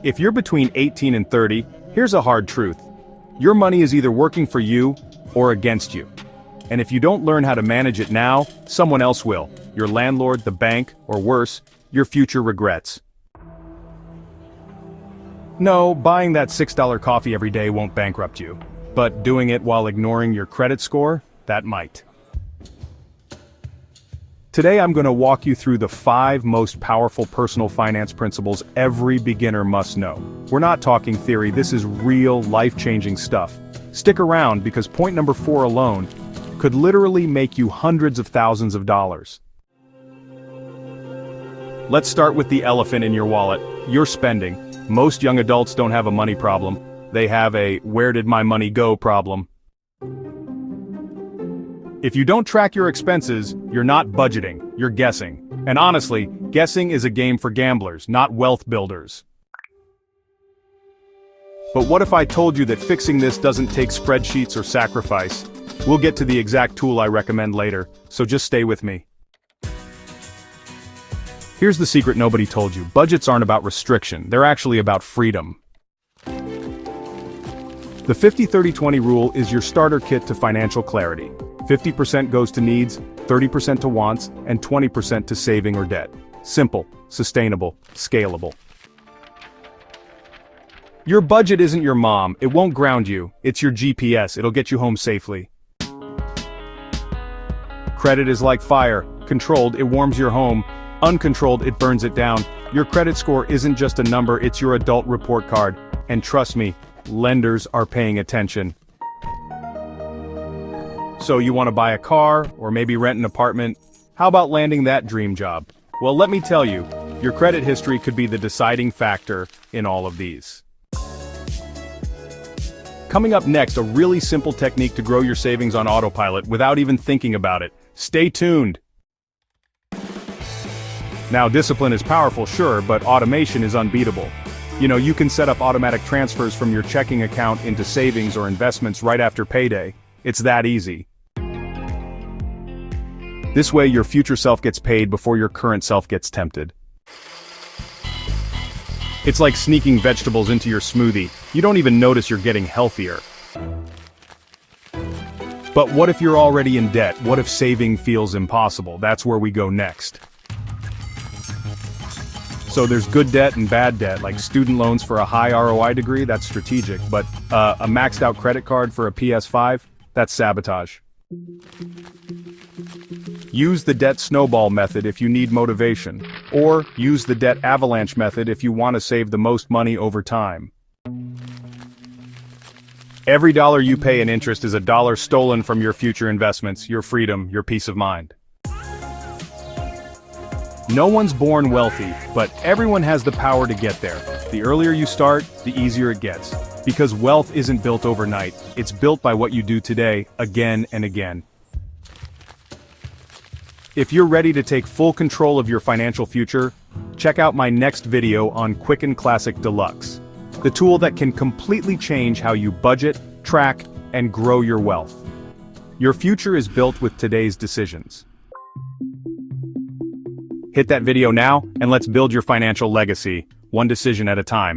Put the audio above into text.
If you're between 18 and 30, here's a hard truth. Your money is either working for you or against you. And if you don't learn how to manage it now, someone else will. Your landlord, the bank, or worse, your future regrets. No, buying that $6 coffee every day won't bankrupt you. But doing it while ignoring your credit score, that might. Today I'm going to walk you through the 5 most powerful personal finance principles every beginner must know. We're not talking theory, this is real, life-changing stuff. Stick around because point number 4 alone could literally make you hundreds of thousands of dollars. Let's start with the elephant in your wallet, your spending. Most young adults don't have a money problem. They have a "where did my money go" problem. If you don't track your expenses, you're not budgeting, you're guessing. And honestly, guessing is a game for gamblers, not wealth builders. But what if I told you that fixing this doesn't take spreadsheets or sacrifice? We'll get to the exact tool I recommend later, so just stay with me. Here's the secret nobody told you. Budgets aren't about restriction, they're actually about freedom. The 50-30-20 rule is your starter kit to financial clarity. 50% goes to needs, 30% to wants, and 20% to saving or debt. Simple, sustainable, scalable. Your budget isn't your mom, it won't ground you, it's your GPS, it'll get you home safely. Credit is like fire, controlled, it warms your home, uncontrolled, it burns it down. Your credit score isn't just a number, it's your adult report card. And trust me, lenders are paying attention. So you want to buy a car, or maybe rent an apartment? How about landing that dream job? Well, let me tell you, your credit history could be the deciding factor in all of these. Coming up next, a really simple technique to grow your savings on autopilot without even thinking about it. Stay tuned! Now, discipline is powerful, sure, but automation is unbeatable. You know, you can set up automatic transfers from your checking account into savings or investments right after payday. It's that easy. This way, your future self gets paid before your current self gets tempted. It's like sneaking vegetables into your smoothie. You don't even notice you're getting healthier. But what if you're already in debt? What if saving feels impossible? That's where we go next. So there's good debt and bad debt, like student loans for a high ROI degree, that's strategic, but a maxed out credit card for a PS5, that's sabotage. Use the debt snowball method if you need motivation, or use the debt avalanche method if you want to save the most money over time. Every dollar you pay in interest is a dollar stolen from your future investments, your freedom, your peace of mind. No one's born wealthy, but everyone has the power to get there. The earlier you start, the easier it gets. Because wealth isn't built overnight, it's built by what you do today, again and again. If you're ready to take full control of your financial future, check out my next video on Quicken Classic Deluxe, the tool that can completely change how you budget, track, and grow your wealth. Your future is built with today's decisions. Hit that video now, and let's build your financial legacy, one decision at a time.